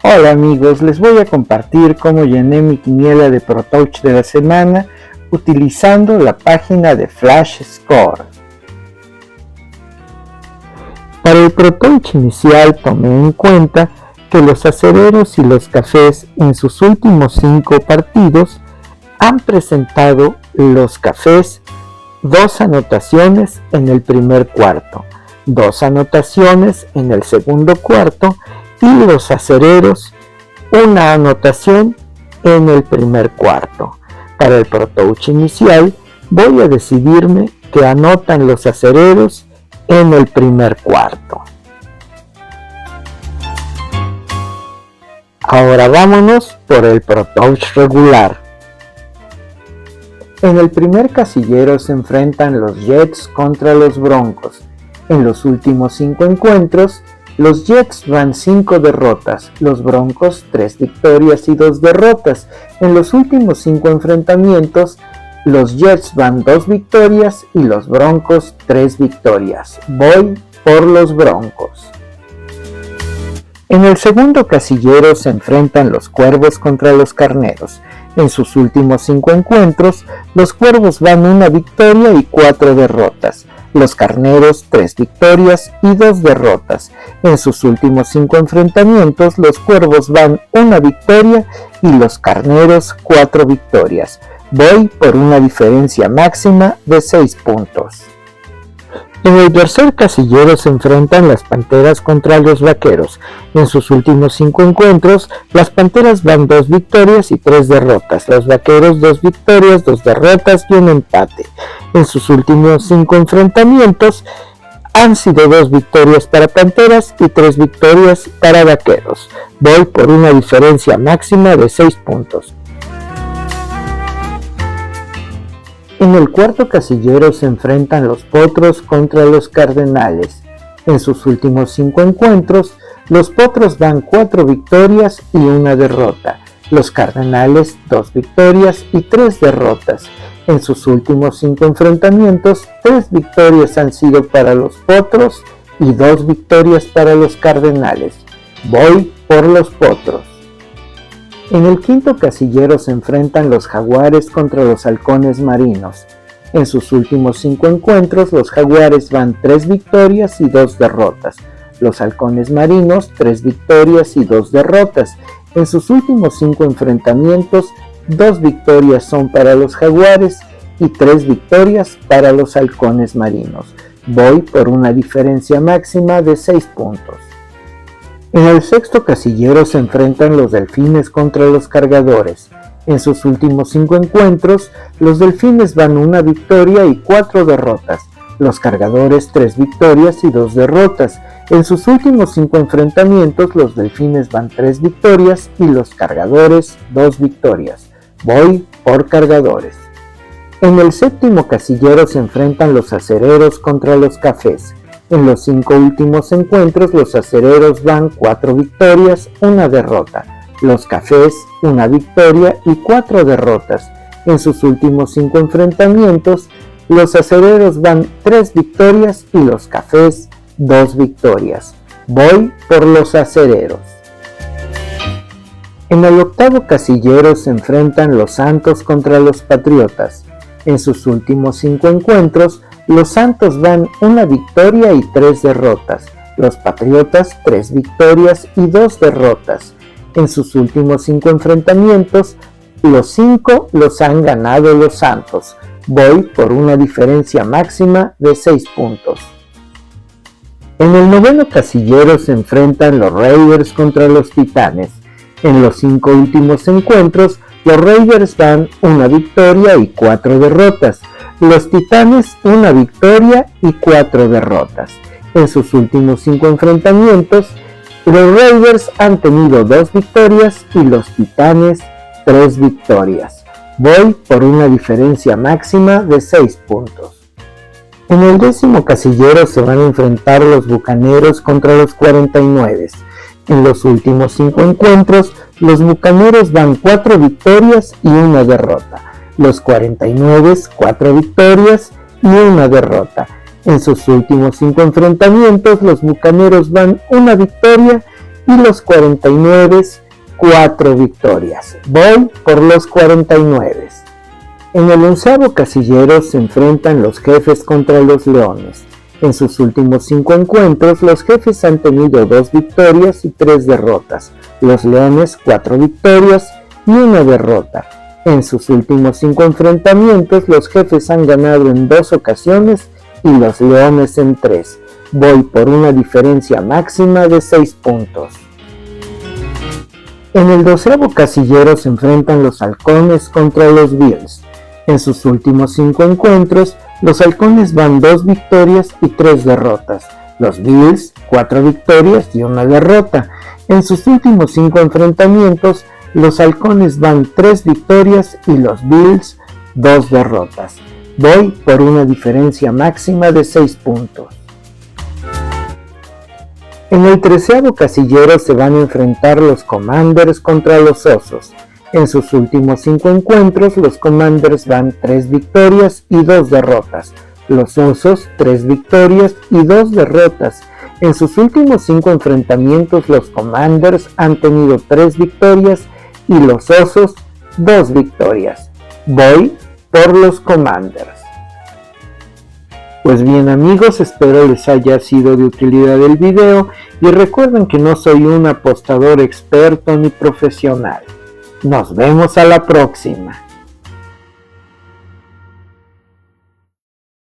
Hola amigos, les voy a compartir cómo llené mi quiniela de ProTouch de la semana utilizando la página de Flash Score. Para el ProTouch inicial tomé en cuenta que los acereros y los cafés en sus últimos 5 partidos han presentado los cafés 2 anotaciones en el primer cuarto, 2 anotaciones en el segundo cuarto y los acereros 1 anotación en el primer cuarto. Para el ProTouch inicial voy a decidirme que anotan los acereros en el primer cuarto. Ahora vámonos por el ProTouch regular. En el primer casillero se enfrentan los Jets contra los Broncos. En los últimos 5 encuentros, los Jets van 5 derrotas, los Broncos 3 victorias y 2 derrotas. En los últimos 5 enfrentamientos, los Jets van 2 victorias y los Broncos 3 victorias. Voy por los Broncos. En el segundo casillero se enfrentan los Cuervos contra los Carneros. En sus últimos 5 encuentros, los Cuervos van 1 victoria y 4 derrotas. Los Carneros 3 victorias y 2 derrotas. En sus últimos 5 enfrentamientos, los Cuervos van 1 victoria y los Carneros 4 victorias. Voy por una diferencia máxima de 6 puntos. En el tercer casillero se enfrentan las Panteras contra los Vaqueros. En sus últimos 5 encuentros, las Panteras van 2 victorias y 3 derrotas. Los Vaqueros 2 victorias, 2 derrotas y un empate. En sus últimos 5 enfrentamientos han sido 2 victorias para Panteras y 3 victorias para Vaqueros. Voy por una diferencia máxima de 6 puntos. En el cuarto casillero se enfrentan los Potros contra los Cardenales. En sus últimos 5 encuentros, los Potros van 4 victorias y 1 derrota. Los Cardenales 2 victorias y 3 derrotas. En sus últimos 5 enfrentamientos, 3 victorias han sido para los Potros y 2 victorias para los Cardenales. Voy por los Potros. En el quinto casillero se enfrentan los Jaguares contra los Halcones Marinos. En sus últimos 5 encuentros, los Jaguares van 3 victorias y 2 derrotas. Los Halcones Marinos 3 victorias y 2 derrotas. En sus últimos 5 enfrentamientos, 2 victorias son para los Jaguares y 3 victorias para los Halcones Marinos. Voy por una diferencia máxima de 6 puntos. En el sexto casillero se enfrentan los Delfines contra los Cargadores. En sus últimos 5 encuentros, los Delfines van 1 victoria y 4 derrotas. Los Cargadores 3 victorias y 2 derrotas. En sus últimos 5 enfrentamientos, los Delfines van 3 victorias y los Cargadores 2 victorias. Voy por Cargadores. En el séptimo casillero se enfrentan los Acereros contra los Cafés. En los 5 últimos encuentros, los Acereros van 4 victorias, 1 derrota. Los Cafés, 1 victoria y 4 derrotas. En sus últimos 5 enfrentamientos, los Acereros van 3 victorias y los Cafés, 2 victorias. Voy por los Acereros. En el octavo casillero se enfrentan los Santos contra los Patriotas. En sus últimos 5 encuentros, los Santos van 1 victoria y 3 derrotas. Los Patriotas 3 victorias y 2 derrotas. En sus últimos 5 enfrentamientos, los 5 los han ganado los Santos. Voy por una diferencia máxima de 6 puntos. En el noveno casillero se enfrentan los Raiders contra los Titanes. En los 5 últimos encuentros, los Raiders van 1 victoria y 4 derrotas. Los Titanes 1 victoria y 4 derrotas. En sus últimos 5 enfrentamientos, los Raiders han tenido 2 victorias y los Titanes 3 victorias. Voy por una diferencia máxima de 6 puntos. En el décimo casillero se van a enfrentar los Bucaneros contra los 49. En los últimos 5 encuentros, los Bucaneros van 4 victorias y 1 derrota. Los 49, 4 victorias y 1 derrota. En sus últimos 5 enfrentamientos, los Bucaneros van 1 victoria y los 49, 4 victorias. Voy por los 49. En el 11º casillero se enfrentan los Jefes contra los Leones. En sus últimos 5 encuentros, los Jefes han tenido 2 victorias y 3 derrotas. Los Leones 4 victorias y 1 derrota. En sus últimos 5 enfrentamientos, los Jefes han ganado en 2 ocasiones y los Leones en 3. Voy por una diferencia máxima de 6 puntos. En el 12º casillero se enfrentan los Halcones contra los Bills. En sus últimos 5 encuentros, los Halcones van 2 victorias y 3 derrotas. Los Bills 4 victorias y 1 derrota. En sus últimos 5 enfrentamientos, los Halcones van 3 victorias y los Bills 2 derrotas. Voy por una diferencia máxima de 6 puntos. En el 13º casillero se van a enfrentar los Commanders contra los Osos. En sus últimos 5 encuentros, los Commanders van 3 victorias y 2 derrotas. Los Osos 3 victorias y 2 derrotas. En sus últimos 5 enfrentamientos, los Commanders han tenido 3 victorias y los Osos 2 victorias. Voy por los Commanders. Pues bien amigos, espero les haya sido de utilidad el video y recuerden que no soy un apostador experto ni profesional. Nos vemos a la próxima.